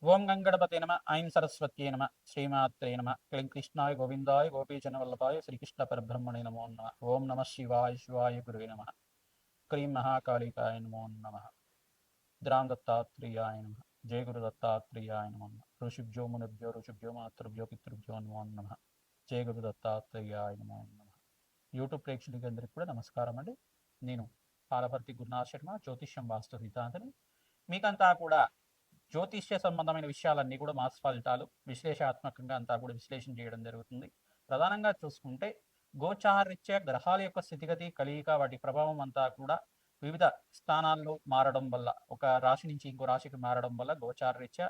ఓం గంగణపతే నమ ఐం సరస్వత్యే నమ శ్రీమాత్రే నమ క్లీం కృష్ణాయ గోవిందాయ గోపీజనవల్లభాయ శ్రీకృష్ణ పరబ్రహ్మణే నమో నమ ఓం నమ శివాయ శివాయ గురువే నమ క్రీం మహాకాళికాయ నమో నమ ద్రాం దత్తాత్రేయాయ నమ జయ గురు దత్తాత్రేయాయ నమో నమ ఋషిభ్యో మునిభ్యో ఋషిభ్యో మాతృభ్యో పితృభ్యో నమో నమ జయ గురు దత్తాత్రేయాయ నమో నమ. యూట్యూబ్ ప్రేక్షకులందరికీ కూడా నమస్కారం అండి. నేను పాలపర్తి గురునాథ్ శర్మ, జ్యోతిష్యం వాస్తు సిద్ధాంతని. మీకంతా కూడా జ్యోతిష్య సంబంధమైన విషయాలన్నీ కూడా మాస్ ఫలితాలు విశ్లేషాత్మకంగా అంతా కూడా విశ్లేషణ చేయడం జరుగుతుంది. ప్రధానంగా చూసుకుంటే గోచారరీత్యా గ్రహాల యొక్క స్థితిగతి, కలియిక, వాటి ప్రభావం అంతా కూడా వివిధ స్థానాల్లో మారడం వల్ల, ఒక రాశి నుంచి ఇంకో రాశికి మారడం వల్ల గోచారరీత్యా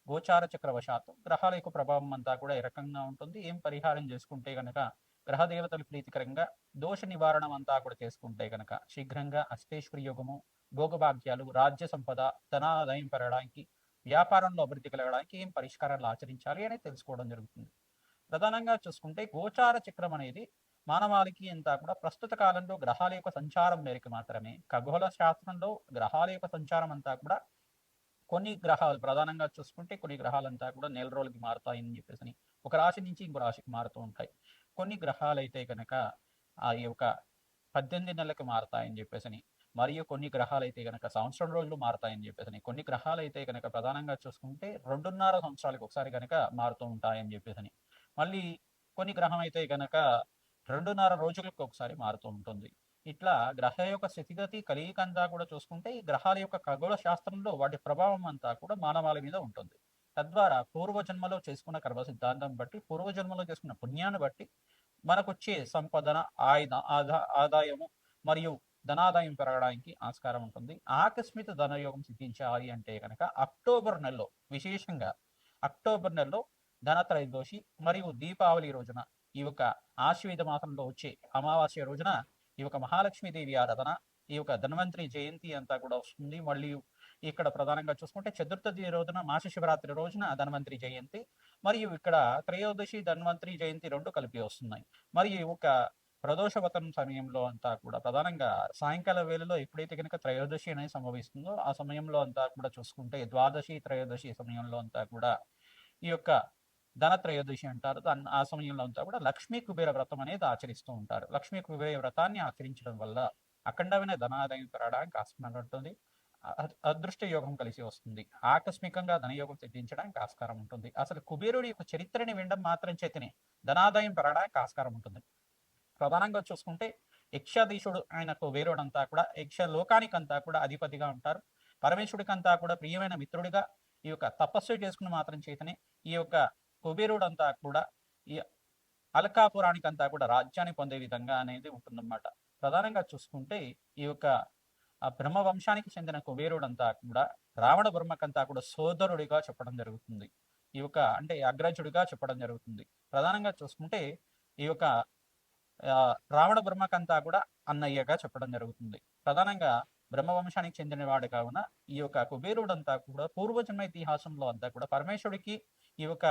గోచార చక్రవశాత్తు గ్రహాల యొక్క ప్రభావం అంతా కూడా ఏ రకంగా ఉంటుంది, ఏం పరిహారం చేసుకుంటే గనక గ్రహ దేవతలు ప్రీతికరంగా దోష నివారణం అంతా కూడా చేసుకుంటే గనక శీఘ్రంగా అష్టేశ్వరి యోగము, భోగభాగ్యాలు, రాజ్య సంపద, ధనాదాయం పెరగడానికి, వ్యాపారంలో అభివృద్ధి కలగడానికి ఏం పరిష్కారాలు ఆచరించాలి అనేది తెలుసుకోవడం జరుగుతుంది. ప్రధానంగా చూసుకుంటే గోచార చక్రం అనేది మానవాళికి అంతా కూడా ప్రస్తుత కాలంలో గ్రహాల యొక్క సంచారం మేరకు మాత్రమే. ఖగోళ శాస్త్రంలో గ్రహాల యొక్క సంచారం అంతా కూడా కొన్ని గ్రహాలు ప్రధానంగా చూసుకుంటే కొన్ని గ్రహాలంతా కూడా నెల రోజులకి మారుతాయని చెప్పేసి ఒక రాశి నుంచి ఇంకో రాశికి మారుతూ ఉంటాయి. కొన్ని గ్రహాలు అయితే కనుక ఆ యొక్క 18 నెలలకు మారుతాయని చెప్పేసి, మరియు కొన్ని గ్రహాలు అయితే కనుక సంవత్సరం రోజులు మారుతాయని చెప్పేసి, కొన్ని గ్రహాలు అయితే కనుక ప్రధానంగా చూసుకుంటే 2.5 సంవత్సరాలకు ఒకసారి కనుక మారుతూ ఉంటాయని చెప్పేసి, మళ్ళీ కొన్ని గ్రహం అయితే కనుక 2.5 రోజులకు ఒకసారి మారుతూ ఉంటుంది. ఇట్లా గ్రహ యొక్క స్థితిగతి, కలియిక అంతా కూడా చూసుకుంటే ఈ గ్రహాల యొక్క ఖగోళ శాస్త్రంలో వాటి ప్రభావం అంతా కూడా మానవాళి మీద ఉంటుంది. తద్వారా పూర్వజన్మలో చేసుకున్న కర్మ సిద్ధాంతం బట్టి, పూర్వజన్మలో చేసుకున్న పుణ్యాన్ని బట్టి మనకొచ్చే సంపదన, ఆదాయము మరియు ధనాదాయం పెరగడానికి ఆస్కారం ఉంటుంది. ఆకస్మిక ధనయోగం సిద్ధించాలి అంటే కనుక అక్టోబర్ నెలలో, విశేషంగా అక్టోబర్ నెలలో ధనత్రయోదశి మరియు దీపావళి రోజున, ఈ యొక్క ఆశ్వయుధ మాసంలో వచ్చే అమావాస్య రోజున ఈ యొక్క మహాలక్ష్మీదేవి ఆరాధన, ఈ యొక్క ధన్వంతరి జయంతి అంతా కూడా వస్తుంది. మళ్ళీ ఇక్కడ ప్రధానంగా చూసుకుంటే చతుర్థి రోజున, మాస శివరాత్రి రోజున ధన్వంతరి జయంతి, మరియు ఇక్కడ త్రయోదశి ధన్వంతరి జయంతి రెండు కలిపి వస్తున్నాయి. మరియు ఒక ప్రదోషవతం సమయంలో అంతా కూడా ప్రధానంగా సాయంకాల వేళలో ఎప్పుడైతే కనుక త్రయోదశి అనేది సంభవిస్తుందో ఆ సమయంలో అంతా కూడా చూసుకుంటే ద్వాదశి త్రయోదశి సమయంలో అంతా కూడా ఈ యొక్క ధన త్రయోదశి అంటారు. ఆ సమయంలో అంతా కూడా లక్ష్మీ కుబేర వ్రతం అనేది ఆచరిస్తూ ఉంటారు. లక్ష్మీ కుబేర వ్రతాన్ని ఆచరించడం వల్ల అఖండమైన ధనాదాయం పెరగడానికి ఆస్కారం ఉంటుంది. అదృష్ట యోగం కలిసి వస్తుంది. ఆకస్మికంగా ధనయోగం సిద్ధించడానికి ఆస్కారం ఉంటుంది. అసలు కుబేరుడి యొక్క చరిత్రని వినడం మాత్రం చేతనే ధనాదాయం పెరగడానికి ఆస్కారం ఉంటుంది. ప్రధానంగా చూసుకుంటే యక్షాధీశుడు ఆయన కుబేరుడు అంతా కూడా యక్ష లోకానికంతా కూడా అధిపతిగా ఉంటారు. పరమేశ్వరుడికంతా కూడా ప్రియమైన మిత్రుడిగా ఈ యొక్క తపస్సు చేసుకుని మాత్రం చేతనే ఈ యొక్క కుబేరుడు అంతా కూడా ఈ అలకాపురానికి అంతా కూడా రాజ్యాన్ని పొందే విధంగా అనేది ఉంటుందన్నమాట. ప్రధానంగా చూసుకుంటే ఈ యొక్క బ్రహ్మ వంశానికి చెందిన కుబేరుడు అంతా కూడా రావణ బ్రహ్మకంతా కూడా సోదరుడిగా చెప్పడం జరుగుతుంది. ఈ యొక్క అంటే అగ్రజుడిగా చెప్పడం జరుగుతుంది. ప్రధానంగా చూసుకుంటే ఈ యొక్క రావణ బ్రహ్మకంతా కూడా అన్నయ్యగా చెప్పడం జరుగుతుంది. ప్రధానంగా బ్రహ్మవంశానికి చెందినవాడు కావున ఈ యొక్క కుబేరుడంతా కూడా పూర్వజన్మ ఇతిహాసంలో అంతా కూడా పరమేశ్వరుడికి ఈ యొక్క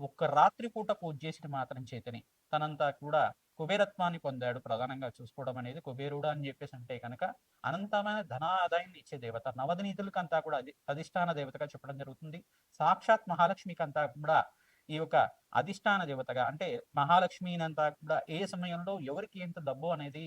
ఒక్క రాత్రి పూట పూజ చేసిన మాత్రం చేతని తనంతా కూడా కుబేరత్వాన్ని పొందాడు. ప్రధానంగా చూసుకోవడం అనేది కుబేరుడు అని చెప్పేసి అంటే కనుక అనంతమైన ధనాదాయాన్ని ఇచ్చే దేవత, నవదనీతులకంతా కూడా అధిష్టాన దేవతగా చెప్పడం జరుగుతుంది. సాక్షాత్ మహాలక్ష్మికి అంతా కూడా ఈ యొక్క అధిష్టాన దేవతగా, అంటే మహాలక్ష్మినంతా కూడా ఏ సమయంలో ఎవరికి ఎంత డబ్బు అనేది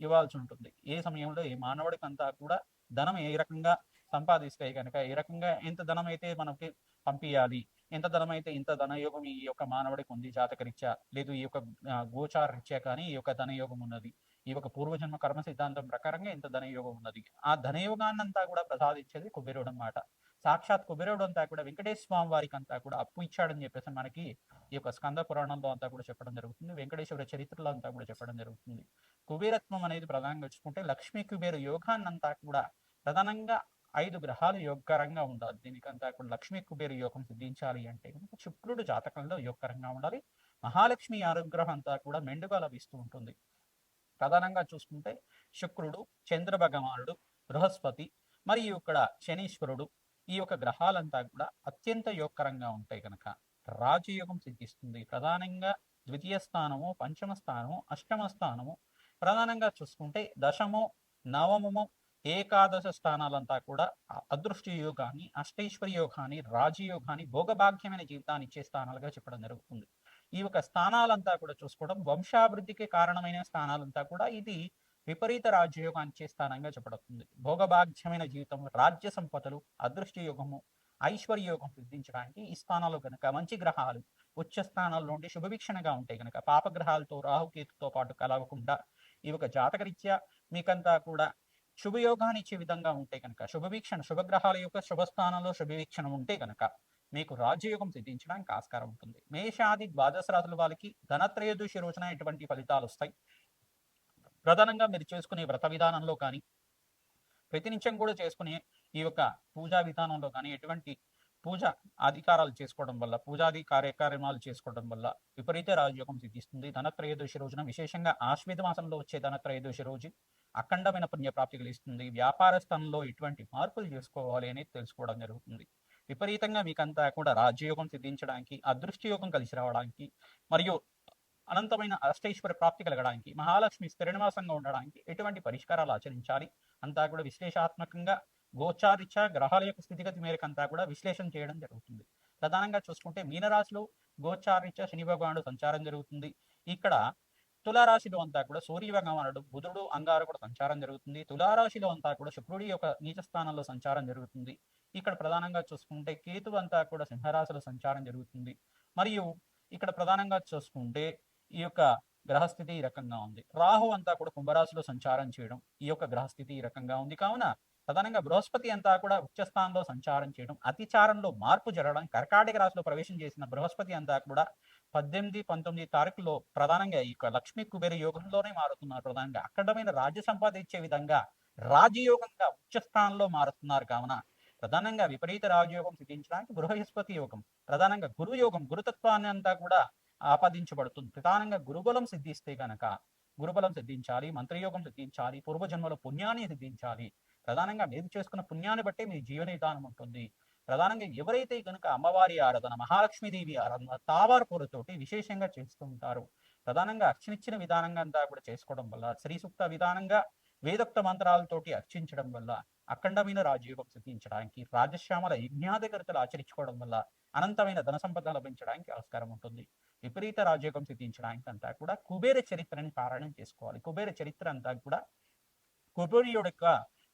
ఇవ్వాల్సి ఉంటుంది, ఏ సమయంలో ఏ మానవుడికి అంతా కూడా ధనం ఏ రకంగా సంపాదిస్తే కనుక ఏ రకంగా ఎంత ధనం అయితే మనకి పంపించాలి, ఎంత ధనం అయితే ఇంత ధనయోగం ఈ యొక్క మానవుడికి ఉంది జాతకరీత్యా, లేదు ఈ యొక్క గోచార రీత్యా కానీ ఈ యొక్క ధనయోగం ఉన్నది, ఈ యొక్క పూర్వజన్మ కర్మ సిద్ధాంతం ప్రకారంగా ఇంత ధనయోగం ఉన్నది. ఆ ధనయోగాన్నంతా కూడా ప్రసాదించేది కుబేరుడు అన్నమాట. సాక్షాత్ కుబేరుడు అంతా కూడా వెంకటేశ్వర స్వామి వారికి అంతా కూడా అప్పు ఇచ్చాడని చెప్పేసి మనకి ఈ యొక్క స్కంద పురాణంలో అంతా కూడా చెప్పడం జరుగుతుంది. వెంకటేశ్వర చరిత్రలో అంతా కూడా చెప్పడం జరుగుతుంది. కుబేరత్వం అనేది ప్రధానంగా చూసుకుంటే లక్ష్మీ కుబేర యోగాన్నంతా కూడా ప్రధానంగా 5 గ్రహాలు యోగకరంగా ఉండాలి. దీనికంతా కూడా లక్ష్మీ కుబేర యోగం సిద్ధించాలి అంటే కనుక శుక్రుడు జాతకంలో యోగకరంగా ఉండాలి. మహాలక్ష్మి అనుగ్రహం అంతా కూడా మెండుగా లభిస్తూ ఉంటుంది. ప్రధానంగా చూసుకుంటే శుక్రుడు, చంద్ర భగవానుడు, బృహస్పతి మరియు ఇక్కడ శనీశ్వరుడు, ఈ యొక్క గ్రహాలంతా కూడా అత్యంత యోగకరంగా ఉంటాయి కనుక రాజయోగం సిద్ధిస్తుంది. ప్రధానంగా ద్వితీయ స్థానము, పంచమ స్థానము, అష్టమ స్థానము, ప్రధానంగా చూసుకుంటే దశము, నవమము ఏకాదశ స్థానాలంతా కూడా అదృష్ట యోగాన్ని, అష్టైశ్వర్య యోగాన్ని, రాజయోగాన్ని, భోగభాగ్యమైన జీవితాన్ని ఇచ్చే స్థానాలుగా చెప్పడం జరుగుతుంది. ఈ యొక్క స్థానాలంతా కూడా చూసుకోవడం వంశాభివృద్ధికి కారణమైన స్థానాలంతా కూడా ఇది విపరీత రాజయోగాన్ని ఇచ్చే స్థానంగా చెప్పబడుతుంది. భోగభాగ్యమైన జీవితం, రాజ్య సంపదలు, అదృష్ట యోగము, ఐశ్వర్య యోగం సిద్ధించడానికి ఈ స్థానాలు కనుక మంచి గ్రహాలు ఉచ్చ స్థానాల్లో ఉండి శుభవీక్షణగా ఉంటే కనుక పాపగ్రహాలతో రాహుకేతుతో పాటు కలవకుండా ఈ యొక్క జాతకరీత్యా మీకంతా కూడా శుభయోగాన్ని ఇచ్చే విధంగా ఉంటే కనుక శుభవీక్షణ శుభగ్రహాల యొక్క శుభస్థానంలో శుభవీక్షణ ఉంటే కనుక మీకు రాజయోగం సిద్ధించడానికి ఆస్కారం ఉంటుంది. మేషాది ద్వాదశ రాశుల వాళ్ళకి ధనత్రయోదశి రోజున ఎటువంటి ఫలితాలు వస్తాయి? ప్రధానంగా మీరు చేసుకునే వ్రత విధానంలో కానీ ప్రతినిత్యం కూడా చేసుకునే ఈ యొక్క పూజా విధానంలో కానీ ఎటువంటి పూజ అధికారాలు చేసుకోవడం వల్ల పూజాది కార్యక్రమాలు చేసుకోవడం వల్ల విపరీత రాజయోగం సిద్ధిస్తుంది. ధనత్రయోదశి రోజున విశేషంగా ఆశ్వేత మాసంలో వచ్చే ధనత్రయోదశి రోజు అఖండమైన పుణ్యప్రాప్తి కలిగిస్తుంది. వ్యాపార స్థానంలో ఎటువంటి మార్పులు చేసుకోవాలి అనేది తెలుసుకోవడం జరుగుతుంది. విపరీతంగా మీకంతా కూడా రాజయోగం సిద్ధించడానికి, అదృష్టయోగం కలిసి రావడానికి మరియు అనంతమైన అష్టైశ్వర్య ప్రాప్తి కలగడానికి, మహాలక్ష్మి స్థిర నివాసంగా ఉండడానికి ఎటువంటి పరిష్కారాలు ఆచరించాలి అంతా కూడా విశ్లేషాత్మకంగా గోచారిత్య గ్రహాల యొక్క స్థితిగతి మేరకు అంతా కూడా విశ్లేషణ చేయడం జరుగుతుంది. ప్రధానంగా చూసుకుంటే మీనరాశిలో గోచారిత్య శని భగవానుడు సంచారం జరుగుతుంది. ఇక్కడ తులారాశిలో అంతా కూడా సూర్య భగవానుడు, బుధుడు, అంగారకుడు సంచారం జరుగుతుంది. తులారాశిలో అంతా కూడా శుక్రుడి యొక్క నీచ స్థానంలో సంచారం జరుగుతుంది. ఇక్కడ ప్రధానంగా చూసుకుంటే కేతు అంతా కూడా సింహరాశిలో సంచారం జరుగుతుంది. మరియు ఇక్కడ ప్రధానంగా చూసుకుంటే ఈ యొక్క గ్రహస్థితి ఈ రకంగా ఉంది. రాహు అంతా కూడా కుంభరాశిలో సంచారం చేయడం ఈ యొక్క గ్రహస్థితి ఈ రకంగా ఉంది. కావున ప్రధానంగా బృహస్పతి అంతా కూడా ఉచ్చస్థానంలో సంచారం చేయడం, అతిచారంలో మార్పు జరగడం, కర్కాటక రాశిలో ప్రవేశం చేసిన బృహస్పతి అంతా కూడా 18, 19 తారీఖులో ప్రధానంగా ఈ యొక్క లక్ష్మీ కుబేర యోగంలోనే మారుతున్నారు. ప్రధానంగా అఖండమైన రాజ్య సంపాద ఇచ్చే విధంగా రాజయోగంగా ఉచ్చస్థానంలో మారుతున్నారు. కావున ప్రధానంగా విపరీత రాజయోగం సిద్ధించడానికి బృహస్పతి యోగం, ప్రధానంగా గురు యోగం, గురుతత్వాన్ని అంతా కూడా ఆపాదించబడుతుంది. ప్రధానంగా గురుబలం సిద్ధిస్తే కనుక గురుబలం సిద్ధించాలి, మంత్రయోగం సిద్ధించాలి, పూర్వజన్మలో పుణ్యాన్ని సిద్ధించాలి. ప్రధానంగా మీరు చేసుకున్న పుణ్యాన్ని బట్టే మీ జీవన విధానం ఉంటుంది. ప్రధానంగా ఎవరైతే కనుక అమ్మవారి ఆరాధన, మహాలక్ష్మీదేవి ఆరాధన తావారు పూలతోటి విశేషంగా చేస్తూ ఉంటారు. ప్రధానంగా అర్చనిచ్చిన విధానంగా అంతా కూడా చేసుకోవడం వల్ల, శ్రీ సూక్త విధానంగా వేదోక్త మంత్రాలతోటి అర్చించడం వల్ల అఖండమైన రాజయోగం సిద్ధించడానికి, రాజశ్యామల యజ్ఞాధికర్తలు ఆచరించుకోవడం వల్ల అనంతమైన ధన సంపద లభించడానికి ఆస్కారం ఉంటుంది. విపరీత రాజయోగం సిద్ధించడానికి అంతా కూడా కుబేర చరిత్రని పారాయణం చేసుకోవాలి. కుబేర చరిత్ర అంతా కూడా కుబేరుడి యొక్క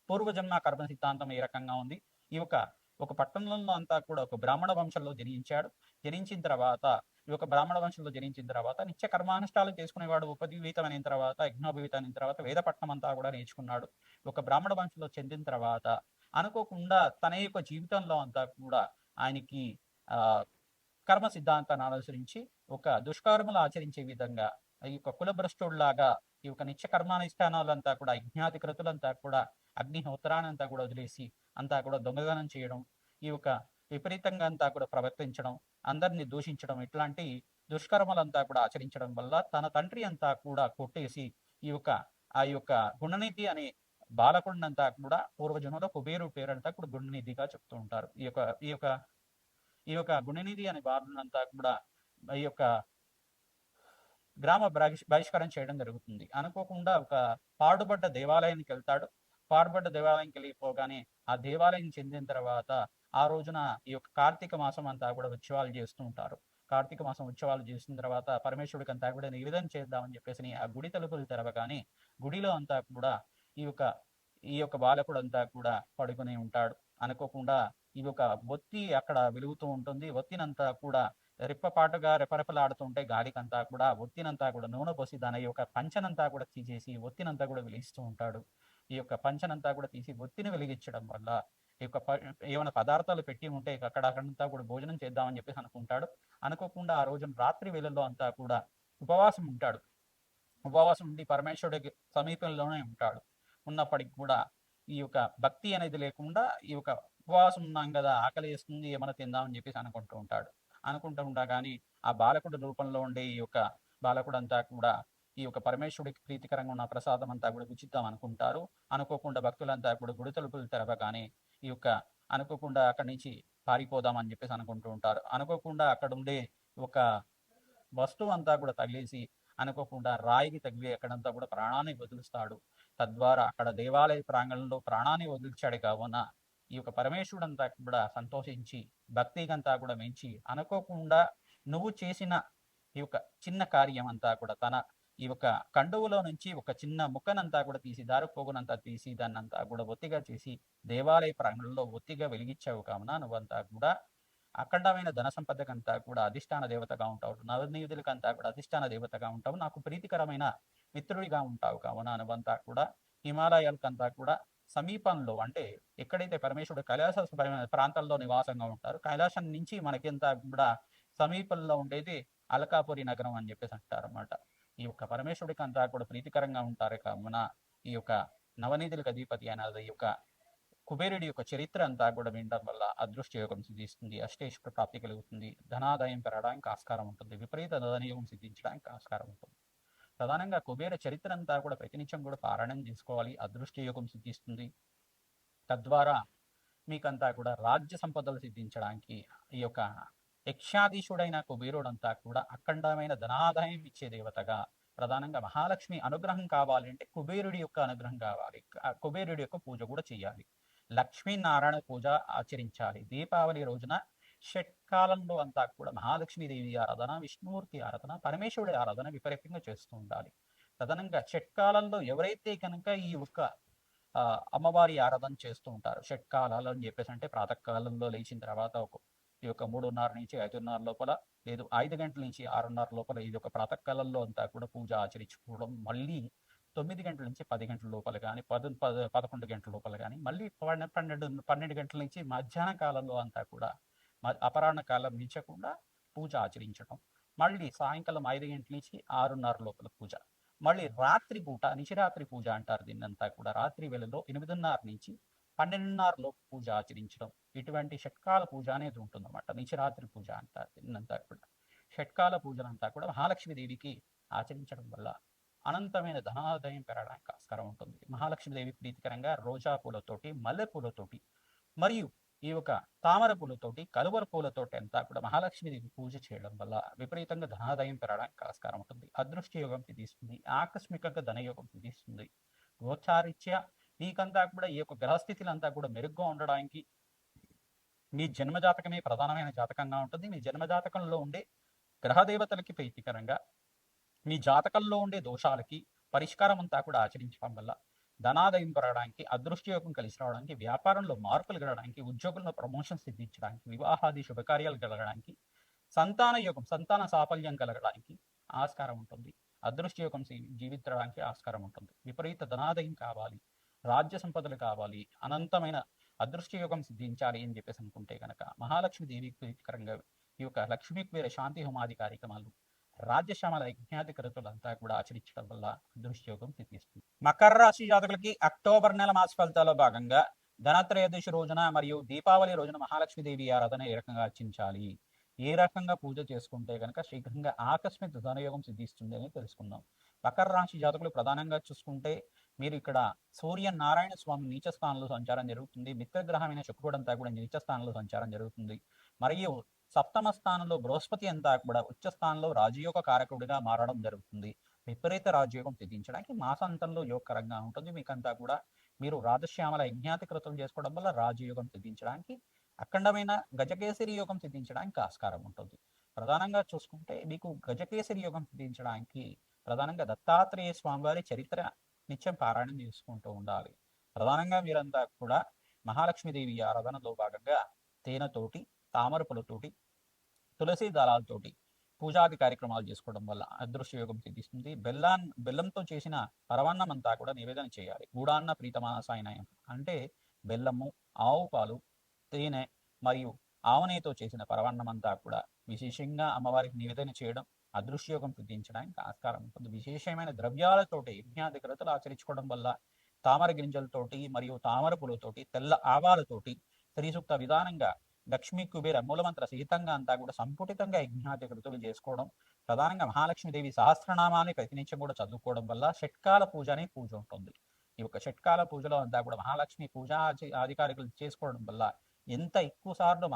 పూర్వజన్మ కర్మ సిద్ధాంతం ఏ రకంగా ఉంది. ఈ యొక్క ఒక పట్టణంలో అంతా కూడా ఒక బ్రాహ్మణ వంశంలో జనించాడు. జనించిన తర్వాత ఈ యొక్క బ్రాహ్మణ వంశంలో జనించిన తర్వాత నిత్య కర్మానుష్ఠాలు చేసుకునేవాడు. ఉపజీవితమైన తర్వాత, యజ్ఞోపవీతమైన తర్వాత వేదపట్నం అంతా కూడా నేర్చుకున్నాడు. ఒక బ్రాహ్మణ వంశంలో చెందిన తర్వాత అనుకోకుండా తన యొక్క జీవితంలో అంతా కూడా ఆయనకి కర్మ సిద్ధాంతాన్ని అనుసరించి ఒక దుష్కర్మలు ఆచరించే విధంగా ఈ యొక్క కులభ్రష్టుడిలాగా ఈ యొక్క నిత్య కర్మానుష్ఠానాలంతా కూడా యజ్ఞాధికృతులంతా కూడా అగ్నిహోత్రానంతా కూడా వదిలేసి అంతా కూడా దొంగదనం చేయడం, ఈ యొక్క విపరీతంగా అంతా కూడా ప్రవర్తించడం, అందరినీ దూషించడం, ఇట్లాంటి దుష్కర్మలంతా కూడా ఆచరించడం వల్ల తన తండ్రి అంతా కూడా కొట్టేసి ఈ యొక్క ఆ యొక్క గుణనిధి అనే బాలకుడినంతా కూడా పూర్వజన్మలో కుబేరు పేరంతా కూడా గుణనిధిగా చెప్తూ ఉంటారు. ఈ యొక్క గుణనిధి అనే బాలునంతా కూడా ఈ యొక్క గ్రామ బహిష్కరణ చేయడం జరుగుతుంది. అనుకోకుండా ఒక పాడుబడ్డ దేవాలయానికి వెళ్తాడు. పాడుబడ్డ దేవాలయానికి వెళ్ళిపోగానే ఆ దేవాలయం చెందిన తర్వాత ఆ రోజున ఈ యొక్క కార్తీక మాసం అంతా కూడా ఉత్సవాలు చేస్తూ ఉంటారు. కార్తీక మాసం ఉత్సవాలు చేసిన తర్వాత పరమేశ్వరుడికి అంతా కూడా నివేదన చేద్దామని చెప్పేసి ఆ గుడి తలుపులు తెరవగానే గుడిలో అంతా కూడా ఈ యొక్క ఈ యొక్క బాలకుడు అంతా కూడా పడుకుని ఉంటాడు. అనుకోకుండా ఈ యొక్క ఒత్తి అక్కడ వెలుగుతూ ఉంటుంది. ఒత్తినంతా కూడా రెప్పపాటుగా రెపరెపలాడుతుంటే గాలికంతా కూడా ఒత్తినంతా కూడా నూనె పోసి దాని యొక్క పంచనంతా కూడా తీసేసి ఒత్తినంతా కూడా వెలిగిస్తూ ఉంటాడు. ఈ యొక్క పంచనంతా కూడా తీసి ఒత్తిని వెలిగించడం వల్ల ఈ యొక్క ఏమైనా పదార్థాలు పెట్టి ఉంటే అక్కడంతా కూడా భోజనం చేద్దామని చెప్పేసి అనుకుంటాడు. అనుకోకుండా ఆ రోజున రాత్రి వేళల్లో అంతా కూడా ఉపవాసం ఉంటాడు. ఉపవాసం ఉండి పరమేశ్వరుడికి సమీపంలోనే ఉంటాడు. ఉన్నప్పటికి కూడా ఈ యొక్క భక్తి అనేది లేకుండా ఈ యొక్క ఉపవాసం ఉన్నాం కదా, ఆకలి వేస్తుంది, ఏమైనా తిందామని చెప్పేసి అనుకుంటూ ఉంటాడు. అనుకుంటూ ఉంటా కానీ ఆ బాలకుడి రూపంలో ఉండే ఈ యొక్క బాలకుడు అంతా కూడా ఈ యొక్క పరమేశ్వరుడికి ప్రీతికరంగా ఉన్న ప్రసాదం అంతా కూడా ఉచితం అనుకుంటారు. అనుకోకుండా భక్తులంతా కూడా గుడి తలుపులు తెరవగానే ఈ యొక్క అనుకోకుండా అక్కడి నుంచి పారిపోదామని చెప్పేసి అనుకుంటూ ఉంటారు. అనుకోకుండా అక్కడ ఉండే ఒక వస్తువు అంతా కూడా తగిలేసి అనుకోకుండా రాయికి తగిలి అక్కడంతా కూడా ప్రాణాన్ని వదులుస్తాడు. తద్వారా అక్కడ దేవాలయ ప్రాంగణంలో ప్రాణాన్ని వదిలించాడు కావున ఈ యొక్క పరమేశ్వరుడంతా కూడా సంతోషించి భక్తిగంతా కూడా మెంచి అనుకోకుండా నువ్వు చేసిన ఈ యొక్క చిన్న కార్యం అంతా కూడా తన ఈ యొక్క కండువులో నుంచి ఒక చిన్న ముక్కనంతా కూడా తీసి దారిపోగునంతా తీసి దాన్నంతా కూడా ఒత్తిగా చేసి దేవాలయ ప్రాంగణంలో ఒత్తిగా వెలిగించావు కావున నువ్వంతా కూడా అఖండమైన ధన సంపదకంతా కూడా అధిష్టాన దేవతగా ఉంటావు, నవనిధులకంతా కూడా అధిష్టాన దేవతగా ఉంటావు, నాకు ప్రీతికరమైన మిత్రుడిగా ఉంటావు కావున నువ్వంతా కూడా హిమాలయాలకంతా కూడా సమీపంలో అంటే ఎక్కడైతే పరమేశ్వరుడు కైలాస ప్రాంతాల్లో నివాసంగా ఉంటారు, కైలాసం నుంచి మనకింత కూడా సమీపంలో ఉండేది అలకాపురి నగరం అని చెప్పేసి అంటారు అన్నమాట. ఈ యొక్క పరమేశ్వరుడికి అంతా కూడా ప్రీతికరంగా ఉంటారు కావున ఈ యొక్క నవనిధులకు అధిపతి అనేది ఈ యొక్క కుబేరుడి యొక్క చరిత్ర అంతా కూడా వినడం వల్ల అదృష్ట యోగం సిద్ధిస్తుంది, అష్టేశ్వర ప్రాప్తి కలుగుతుంది, ధనాదాయం పెరగడానికి ఆస్కారం ఉంటుంది, విపరీత ధనయోగం సిద్ధించడానికి ఆస్కారం ఉంటుంది. ప్రధానంగా కుబేర చరిత్ర అంతా కూడా ప్రతినిత్యం కూడా పారాయణం చేసుకోవాలి, అదృష్ట యోగం సిద్ధిస్తుంది. తద్వారా మీకంతా కూడా రాజ్య సంపదలు సిద్ధించడానికి ఈ యొక్క యక్షాధీశుడైన కుబేరుడంతా కూడా అఖండమైన ధనాదాయం ఇచ్చే దేవతగా ప్రధానంగా మహాలక్ష్మి అనుగ్రహం కావాలి అంటే కుబేరుడి యొక్క అనుగ్రహం కావాలి, కుబేరుడి యొక్క పూజ కూడా చేయాలి, లక్ష్మీనారాయణ పూజ ఆచరించాలి. దీపావళి రోజున షట్కాలంలో అంతా కూడా మహాలక్ష్మీదేవి ఆరాధన, విష్ణుమూర్తి ఆరాధన, పరమేశ్వరుడి ఆరాధన విపరీతంగా చేస్తూ ఉండాలి. ప్రధానంగా షట్కాలంలో ఎవరైతే కనుక ఈ యొక్క అమ్మవారి ఆరాధన చేస్తూ ఉంటారు, షట్కాలాలు అని చెప్పేసి అంటే ప్రాతకాలంలో లేచిన తర్వాత ఈ యొక్క 3:30 నుంచి 5:30 లోపల, లేదు 5 గంటల నుంచి 6:30 లోపల ఇది ఒక ప్రాతకాలంలో అంతా కూడా పూజ ఆచరించుకోవడం, మళ్ళీ 9 గంటల నుంచి 10 గంటల లోపల కానీ 11 గంటల లోపల కానీ, మళ్ళీ 12 గంటల నుంచి మధ్యాహ్న కాలంలో అంతా కూడా అపరాహ్న కాలం మించకుండా పూజ ఆచరించడం, మళ్ళీ సాయంకాలం 5 గంటల నుంచి 6:30 లోపల పూజ, మళ్ళీ రాత్రి పూట నిశిరాత్రి పూజ అంటారు దీన్నంతా కూడా, రాత్రి వేళలో 8:30 నుంచి 12:30 లోపు పూజ ఆచరించడం, ఇటువంటి షట్కాల పూజ అనేది ఉంటుందన్నమాట. నిశిరాత్రి పూజ అంటారు దీన్నంతా కూడా. షట్కాల పూజలంతా కూడా మహాలక్ష్మీదేవికి ఆచరించడం వల్ల అనంతమైన ధనాదాయం పెరగడానికి ఆస్కారం ఉంటుంది. మహాలక్ష్మీదేవి ప్రీతికరంగా రోజా పూలతోటి, మల్లె పూలతోటి మరియు ఈ యొక్క తామర పూలతోటి, కలువర పూలతోటి అంతా కూడా మహాలక్ష్మీదేవి పూజ చేయడం వల్ల విపరీతంగా ధనాదాయం పెరగడానికి ఆస్కారం ఉంటుంది, అదృష్ట యోగం సిద్ధిస్తుంది, ఆకస్మికంగా ధనయోగం సిద్ధిస్తుంది. గోచారిత్య మీకంతా కూడా ఈ యొక్క గ్రహస్థితులంతా కూడా మెరుగ్గా ఉండడానికి మీ జన్మజాతకమే ప్రధానమైన జాతకంగా ఉంటుంది. మీ జన్మజాతకంలో ఉండే గ్రహదేవతలకి ప్రీతికరంగా మీ జాతకంలో ఉండే దోషాలకి పరిష్కారం అంతా కూడా ఆచరించడం వల్ల ధనాదాయం పెరగడానికి, అదృష్టయోగం కలిసి రావడానికి, వ్యాపారంలో మార్పులు కలగడానికి, ఉద్యోగంలో ప్రమోషన్ సిద్ధించడానికి, వివాహాది శుభకార్యాలు కలగడానికి, సంతాన యోగం సంతాన సాఫల్యం కలగడానికి ఆస్కారం ఉంటుంది, అదృష్టయోగం జీవించడానికి ఆస్కారం ఉంటుంది. విపరీత ధనాదాయం కావాలి, రాజ్య సంపదలు కావాలి, అనంతమైన అదృష్టయోగం సిద్ధించాలి అని చెప్పేసి అనుకుంటే కనుక మహాలక్ష్మీదేవికి ప్రీతికరంగా ఈ యొక్క లక్ష్మీ కుబేర శాంతి హోమాది కార్యక్రమాలు, రాజ్యశ్యామల యజ్ఞాది కృతులంతా కూడా ఆచరించడం వల్ల అదృష్టయోగం సిద్ధిస్తుంది. మకర రాశి జాతకులకి అక్టోబర్ నెల మాస ఫలితాల్లో భాగంగా ధనత్రయోదశి రోజున మరియు దీపావళి రోజున మహాలక్ష్మీదేవి ఆరాధన ఏ రకంగా ఆచరించాలి, ఏ రకంగా పూజ చేసుకుంటే కనుక శీఘ్రంగా ఆకస్మిక ధనయోగం సిద్ధిస్తుంది అని తెలుసుకుందాం. మకర రాశి జాతకులు ప్రధానంగా చూసుకుంటే మీరు ఇక్కడ సూర్యనారాయణ స్వామి నీచ స్థానంలో సంచారం జరుగుతుంది, మిత్రగ్రహమైన శుక్రుడంతా కూడా నీచ స్థానంలో సంచారం జరుగుతుంది, మరియు సప్తమ స్థానంలో బృహస్పతి అంతా కూడా ఉచ్చ స్థానంలో రాజయోగ కారకుడిగా మారడం జరుగుతుంది. విపరీత రాజయోగం సిద్ధించడానికి మాసాంతంలో యోగకరంగా ఉంటుంది. మీకంతా కూడా మీరు రాజశ్యామల యజ్ఞాతి కృతం చేసుకోవడం వల్ల రాజయోగం సిద్ధించడానికి, అఖండమైన గజకేసరి యోగం సిద్ధించడానికి ఆస్కారం ఉంటుంది. ప్రధానంగా చూసుకుంటే మీకు గజకేసరి యోగం సిద్ధించడానికి ప్రధానంగా దత్తాత్రేయ స్వామివారి చరిత్ర నిత్యం పారాయణం చేసుకుంటూ ఉండాలి. ప్రధానంగా మీరంతా కూడా మహాలక్ష్మీదేవి ఆరాధనలో భాగంగా తేనెతోటి, తామర పూలతోటి, తులసి దళాలతోటి పూజాది కార్యక్రమాలు చేసుకోవడం వల్ల అదృష్టయోగం సిద్ధిస్తుంది. బెల్లంతో చేసిన పరమాన్నం అంతా కూడా నివేదన చేయాలి. గూడాన్న ప్రీతమాసాయనయం అంటే బెల్లము, ఆవు పాలు, తేనె మరియు ఆవనేతో చేసిన పరమాన్నం అంతా కూడా విశేషంగా అమ్మవారికి నివేదన చేయడం అదృష్టయోగం సిద్ధించడానికి ఆస్కారం ఉంటుంది. విశేషమైన ద్రవ్యాలతోటి యజ్ఞాది కృతులు ఆచరించుకోవడం వల్ల తామర గింజలతోటి మరియు తామర పూలతోటి, తెల్ల ఆవాలతోటి శ్రీసూక్త విధానంగా లక్ష్మీ కుబేర మూలమంత్ర సహితంగా అంతా కూడా సంపుటితంగా యజ్ఞాది కృతులు చేసుకోవడం, ప్రధానంగా మహాలక్ష్మీదేవి సహస్రనామాన్ని ప్రతినిత్యం కూడా చదువుకోవడం వల్ల షట్కాల పూజ అనే పూజ ఉంటుంది. ఈ యొక్క షట్కాల పూజలో అంతా కూడా మహాలక్ష్మి పూజ అధికారికులు చేసుకోవడం వల్ల ఎంత ఎక్కువ సార్లు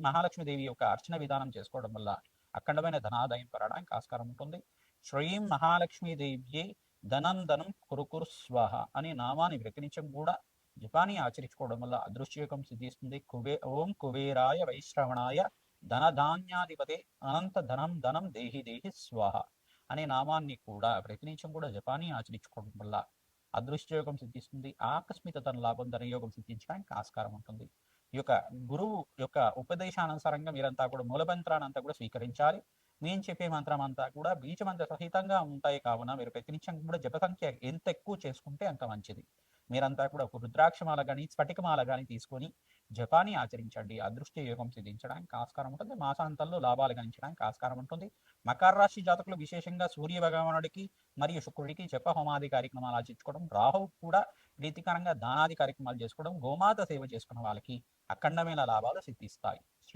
మహాలక్ష్మీదేవి యొక్క అర్చన విధానం చేసుకోవడం వల్ల అఖండమైన ధనాదాయం పెరగడానికి ఆస్కారం ఉంటుంది. శ్రీం మహాలక్ష్మీదేవి ధనం ధనం కురుకురు స్వాహ అనే నామాన్ని ప్రతినిత్యం కూడా జపాన్ని ఆచరించుకోవడం వల్ల అదృష్టయోగం సిద్ధిస్తుంది. ఓం కుబేరాయ వైశ్రవణాయ ధనధాన్యాధిపతే అనంత ధనం ధనం దేహి దేహి స్వాహ అనే నామాన్ని కూడా ప్రతినిత్యం కూడా జపాన్ని ఆచరించుకోవడం వల్ల అదృష్టయోగం సిద్ధిస్తుంది. ఆకస్మిక ధన లాభం ధనయోగం సిద్ధించడానికి ఆస్కారం ఉంటుంది. ఈ యొక్క గురువు యొక్క ఉపదేశానుసారంగా మీరంతా కూడా మూలమంత్రాన్ని అంతా కూడా స్వీకరించాలి. నేను చెప్పే మంత్రం అంతా కూడా బీజమంత్ర సహితంగా ఉంటాయి కావున మీరు ప్రతినిత్యం కూడా జప సంఖ్య ఎంత ఎక్కువ చేసుకుంటే అంత మంచిది. మీరంతా కూడా ఒక రుద్రాక్షమాల కానీ స్ఫటికమాల కానీ తీసుకొని జపాన్ని ఆచరించండి. అదృష్ట యోగం సిద్ధించడానికి ఆస్కారం ఉంటుంది. మాసాంతంలో లాభాలు గణించడానికి ఆస్కారం ఉంటుంది. మకర రాశి జాతకులు విశేషంగా సూర్య భగవానుడికి మరియు శుక్రుడికి జప హోమాది కార్యక్రమాలు ఆచరించుకోవడం, రాహువు కూడా ప్రీతికరంగా దానాది కార్యక్రమాలు చేసుకోవడం, గోమాత సేవ చేసుకున్న వాళ్ళకి అఖండమైన లాభాలు సిద్ధిస్తాయి.